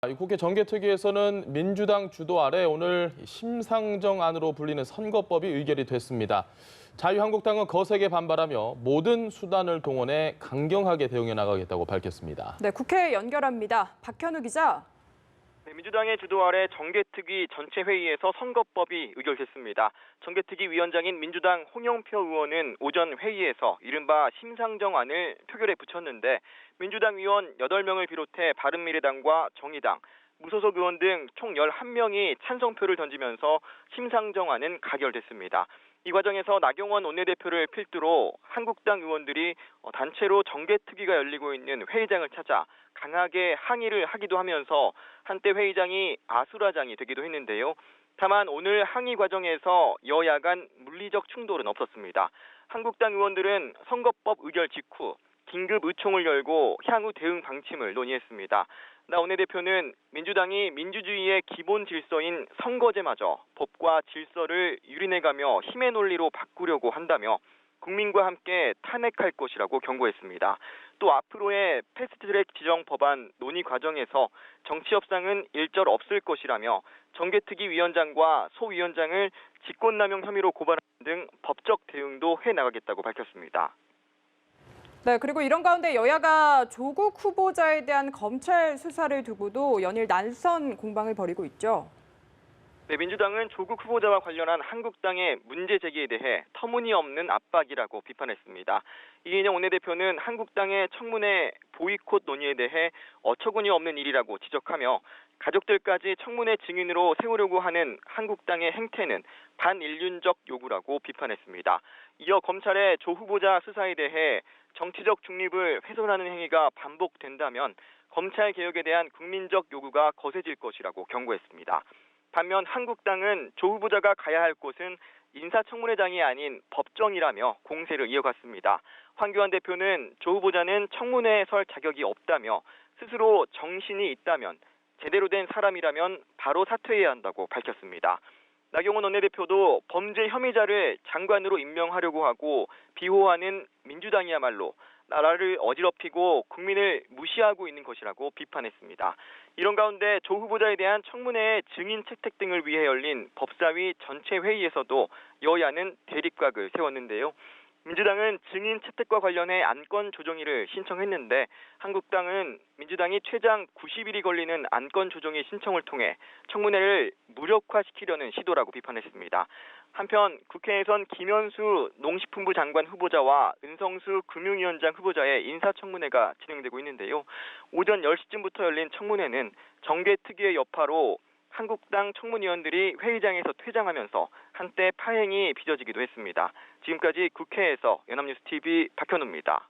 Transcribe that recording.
국회 정개특위에서는 민주당 주도 아래 오늘 심상정안으로 불리는 선거법이 의결이 됐습니다. 자유한국당은 거세게 반발하며 모든 수단을 동원해 강경하게 대응해 나가겠다고 밝혔습니다. 네, 국회에 연결합니다. 박현우 기자. 네, 민주당의 주도 아래 정개특위 전체 회의에서 선거법이 의결됐습니다. 정개특위 위원장인 민주당 홍영표 의원은 오전 회의에서 이른바 심상정안을 표결에 붙였는데 민주당 의원 8명을 비롯해 바른미래당과 정의당, 무소속 의원 등 총 11명이 찬성표를 던지면서 심상정안은 가결됐습니다. 이 과정에서 나경원 원내대표를 필두로 한국당 의원들이 단체로 정개특위가 열리고 있는 회의장을 찾아 강하게 항의를 하기도 하면서 한때 회의장이 아수라장이 되기도 했는데요. 다만 오늘 항의 과정에서 여야 간 물리적 충돌은 없었습니다. 한국당 의원들은 선거법 의결 직후 긴급 의총을 열고 향후 대응 방침을 논의했습니다. 나 원내대표는 민주당이 민주주의의 기본 질서인 선거제마저 법과 질서를 유린해가며 힘의 논리로 바꾸려고 한다며 국민과 함께 탄핵할 것이라고 경고했습니다. 또 앞으로의 패스트트랙 지정 법안 논의 과정에서 정치 협상은 일절 없을 것이라며 정개특위 위원장과 소위원장을 직권남용 혐의로 고발하는 등 법적 대응도 해나가겠다고 밝혔습니다. 네, 그리고 이런 가운데 여야가 조국 후보자에 대한 검찰 수사를 두고도 연일 날선 공방을 벌이고 있죠. 네, 민주당은 조국 후보자와 관련한 한국당의 문제 제기에 대해 터무니없는 압박이라고 비판했습니다. 이인영 원내대표는 한국당의 청문회 보이콧 논의에 대해 어처구니 없는 일이라고 지적하며 가족들까지 청문회 증인으로 세우려고 하는 한국당의 행태는 반인륜적 요구라고 비판했습니다. 이어 검찰의 조 후보자 수사에 대해 정치적 중립을 훼손하는 행위가 반복된다면 검찰 개혁에 대한 국민적 요구가 거세질 것이라고 경고했습니다. 반면 한국당은 조 후보자가 가야 할 곳은 인사청문회장이 아닌 법정이라며 공세를 이어갔습니다. 황교안 대표는 조 후보자는 청문회에 설 자격이 없다며 스스로 정신이 있다면 제대로 된 사람이라면 바로 사퇴해야 한다고 밝혔습니다. 나경원 원내대표도 범죄 혐의자를 장관으로 임명하려고 하고 비호하는 민주당이야말로 나라를 어지럽히고 국민을 무시하고 있는 것이라고 비판했습니다. 이런 가운데 조 후보자에 대한 청문회의 증인 채택 등을 위해 열린 법사위 전체 회의에서도 여야는 대립각을 세웠는데요. 민주당은 증인 채택과 관련해 안건 조정일을 신청했는데 한국당은 민주당이 최장 90일이 걸리는 안건 조정의 신청을 통해 청문회를 무력화시키려는 시도라고 비판했습니다. 한편 국회에선 김현수 농식품부 장관 후보자와 은성수 금융위원장 후보자의 인사청문회가 진행되고 있는데요. 오전 10시쯤부터 열린 청문회는 정개특위의 여파로 한국당 청문위원들이 회의장에서 퇴장하면서 한때 파행이 빚어지기도 했습니다. 지금까지 국회에서 연합뉴스TV 박현우입니다.